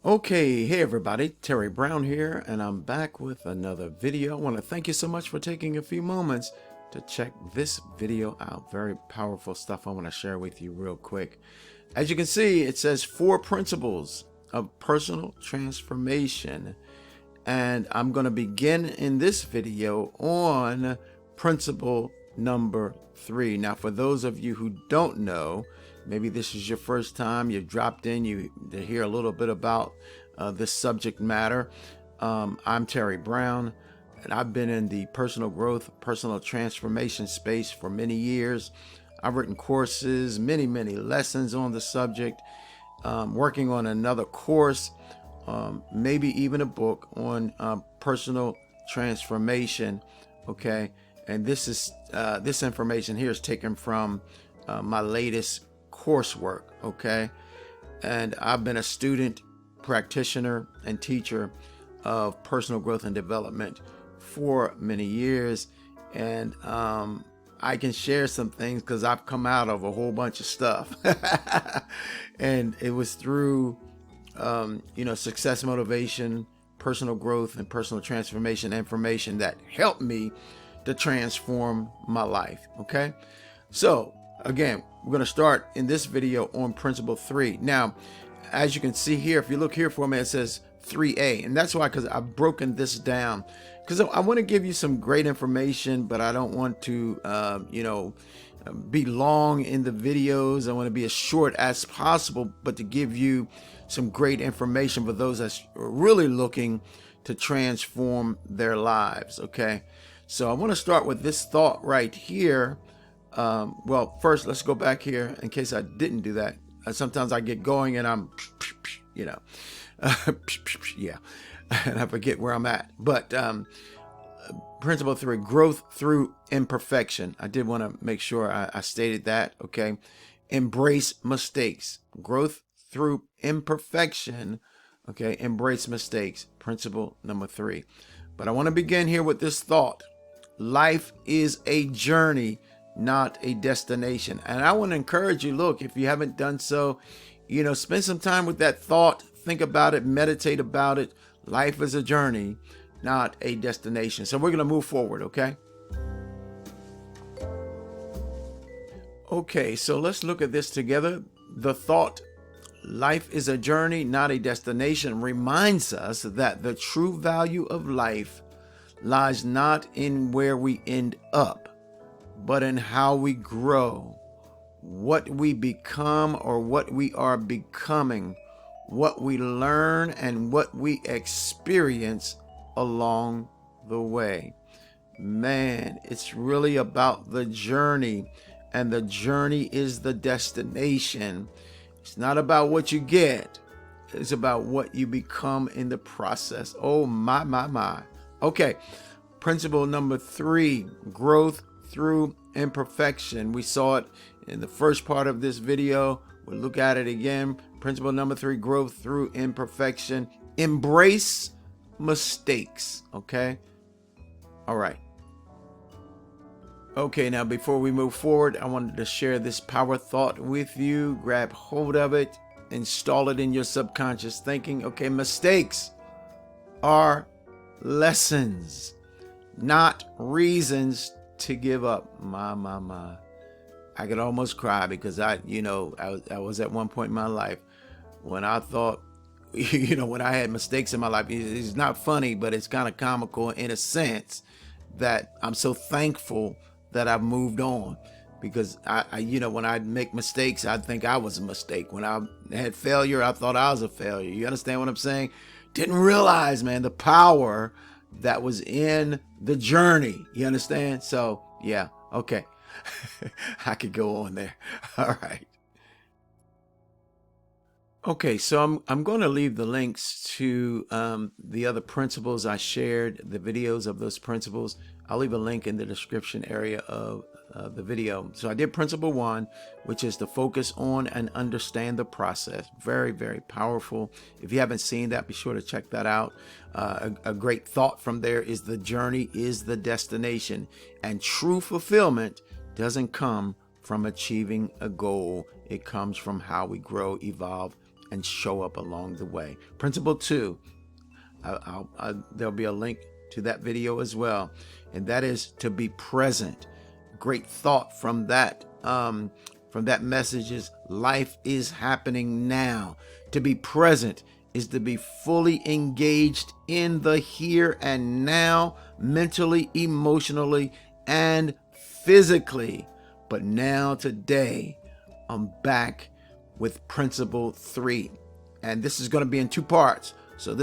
Okay, hey everybody, Terry Brown here, and I'm back with another video. I want to thank you so much for taking a few moments to check this video out. Very powerful stuff I want to share with you real quick. As you can see, it says 4 principles of personal transformation, and I'm going to begin in this video on principle number 3. Now, for those of you who don't know, maybe this is your first time you've dropped in to hear a little bit about this subject matter. I'm Terry Brown, and I've been in the personal growth, personal transformation space for many years. I've written courses, many lessons on the subject, working on another course, maybe even a book on personal transformation. Okay, and this information here is taken from my latest coursework. Okay, and I've been a student, practitioner, and teacher of personal growth and development for many years, and I can share some things because I've come out of a whole bunch of stuff. And it was through success motivation, personal growth, and personal transformation information that helped me to transform my life. Okay, so again, we're going to start in this video on principle 3. Now, as you can see here, if you look here for me, it says 3A, and that's why, because I've broken this down, because I want to give you some great information, but I don't want to be long in the videos. I want to be as short as possible, but to give you some great information for those that's really looking to transform their lives. Okay, so I want to start with this thought right here. Well, first, let's go back here in case I didn't do that. Sometimes I get going and I'm, yeah, and I forget where I'm at. But principle 3, growth through imperfection. I did want to make sure I stated that. Okay, embrace mistakes. Growth through imperfection. Okay, embrace mistakes. Principle number 3. But I want to begin here with this thought: life is a journey, not a destination. And I want to encourage you, look, if you haven't done so, spend some time with that thought, think about it, meditate about it. Life is a journey, not a destination. So we're going to move forward. Okay, so let's look at this together. The thought, life is a journey, not a destination, reminds us that the true value of life lies not in where we end up, but in how we grow, what we become or what we are becoming, what we learn and what we experience along the way. Man, it's really about the journey, and the journey is the destination. It's not about what you get. It's about what you become in the process. Oh, my. Okay, principle number 3, growth through imperfection. We saw it in the first part of this video. We'll look at it again. Principle number 3, growth through imperfection. Embrace mistakes. Okay. All right. Okay, now before we move forward, I wanted to share this power thought with you. Grab hold of it, install it in your subconscious thinking. Okay, mistakes are lessons, not reasons to give up. My. I could almost cry because I was at one point in my life when I thought, when I had mistakes in my life. It's not funny, but it's kind of comical in a sense that I'm so thankful that I've moved on, because I when I make mistakes, I think I was a mistake. When I had failure, I thought I was a failure. You understand what I'm saying? Didn't realize, man, the power that was in the journey. You understand? So yeah, okay. I could go on there. All right. Okay, so I'm going to leave the links to the other principles I shared, the videos of those principles. I'll leave a link in the description area of the video. So I did principle 1, which is to focus on and understand the process. Very powerful. If you haven't seen that, be sure to check that out. A great thought from there is the journey is the destination, and true fulfillment doesn't come from achieving a goal. It comes from how we grow, evolve, and show up along the way. Principle 2, there'll be a link to that video as well, and that is to be present. Great thought from that message is life is happening now. To be present is to be fully engaged in the here and now, mentally, emotionally, and physically. But now today, I'm back with principle 3, and this is going to be in 2 parts. So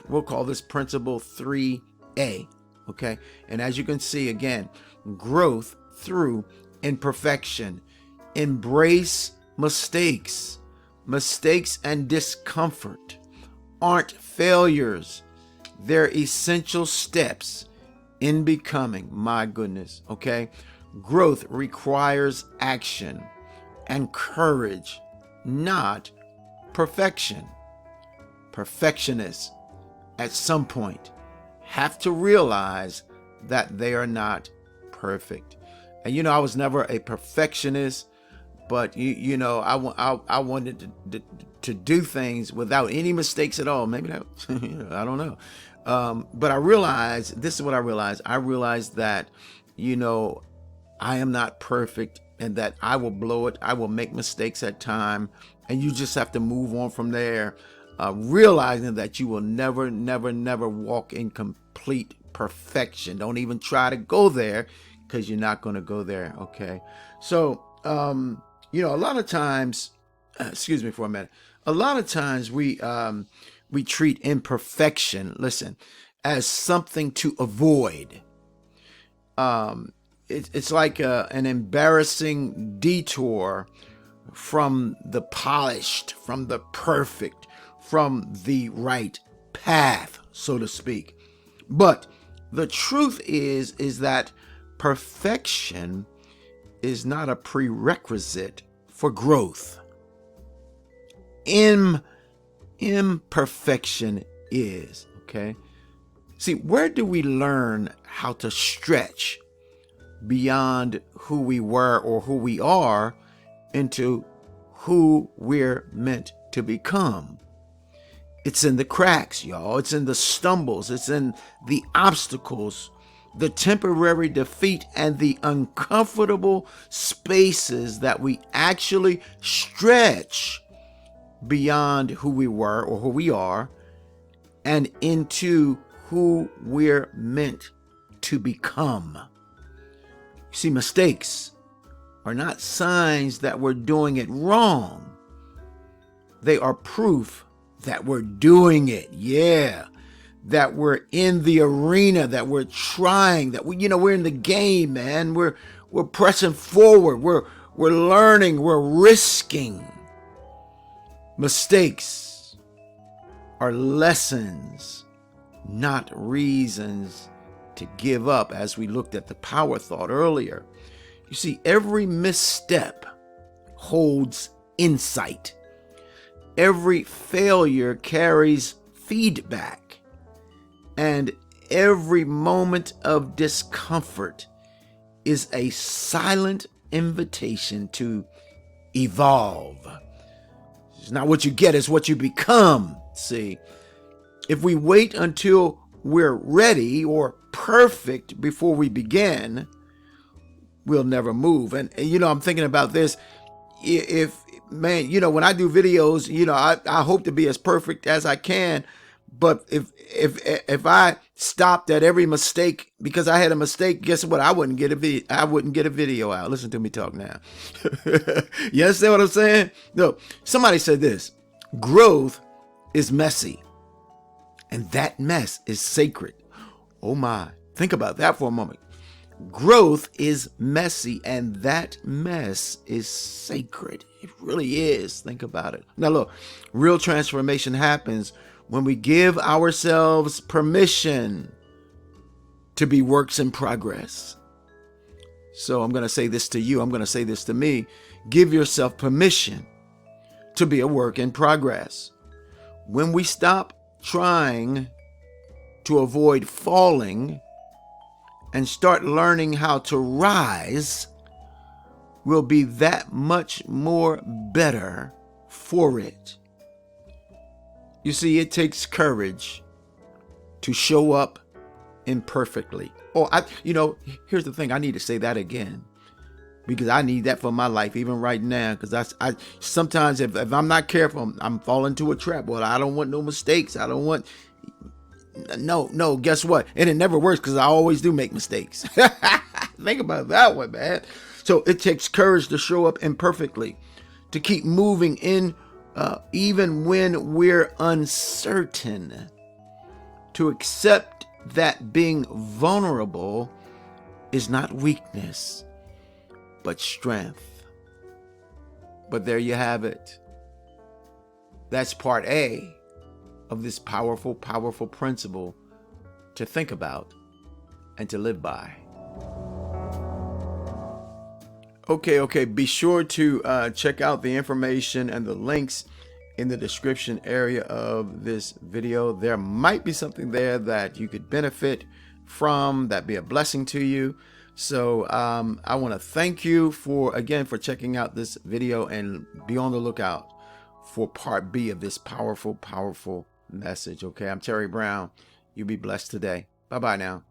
we'll call this principle 3A. Okay, and as you can see, again, growth through imperfection. Embrace mistakes. Mistakes and discomfort aren't failures. They're essential steps in becoming. My goodness. Okay. Growth requires action and courage, not perfection. Perfectionists at some point have to realize that they are not perfect. And I was never a perfectionist, but I wanted to do things without any mistakes at all. Maybe that I don't know. But I realized, this is what I realized. I realized that I am not perfect, and that I will blow it. I will make mistakes at time, and you just have to move on from there, realizing that you will never, never, never walk in complete perfection. Don't even try to go there, because you're not going to go there. Okay. So, a lot of times, excuse me for a minute. A lot of times we treat imperfection, listen, as something to avoid. It's like an embarrassing detour from the polished, from the perfect, from the right path, so to speak. But the truth is that perfection is not a prerequisite for growth. Imperfection is, okay? See, where do we learn how to stretch beyond who we were or who we are into who we're meant to become? It's in the cracks, y'all. It's in the stumbles. It's in the obstacles, the temporary defeat, and the uncomfortable spaces that we actually stretch beyond who we were or who we are and into who we're meant to become. You see, mistakes are not signs that we're doing it wrong. They are proof that we're doing it. Yeah. That we're in the arena, that we're trying, that we're in the game, man. We're pressing forward. We're learning. We're risking. Mistakes are lessons, not reasons to give up, as we looked at the power thought earlier. You see, every misstep holds insight. Every failure carries feedback. And every moment of discomfort is a silent invitation to evolve. It's not what you get, it's what you become. See, if we wait until we're ready or perfect before we begin, we'll never move. And I'm thinking about this. If man, when I do videos, I hope to be as perfect as I can. But if I stopped at every mistake because I had a mistake, guess what? I wouldn't get a video out. Listen to me talk now. You understand what I'm saying? No, somebody said this: growth is messy, and that mess is sacred. Oh my! Think about that for a moment. Growth is messy, and that mess is sacred. It really is. Think about it. Now look, real transformation happens when we give ourselves permission to be works in progress. So I'm going to say this to you. I'm going to say this to me. Give yourself permission to be a work in progress. When we stop trying to avoid falling and start learning how to rise, we'll be that much more better for it. You see, it takes courage to show up imperfectly. Here's the thing. I need to say that again, because I need that for my life, even right now. Because I sometimes, if I'm not careful, I'm falling into a trap. Well, I don't want no mistakes. I don't want. No. Guess what? And it never works, because I always do make mistakes. Think about that one, man. So it takes courage to show up imperfectly, to keep moving in, even when we're uncertain, to accept that being vulnerable is not weakness, but strength. But there you have it. That's part A of this powerful, powerful principle to think about and to live by. Okay. Be sure to check out the information and the links in the description area of this video. There might be something there that you could benefit from, that be a blessing to you. So I want to thank you for checking out this video, and be on the lookout for part B of this powerful, powerful message. Okay, I'm Terry Brown. You be blessed today. Bye-bye now.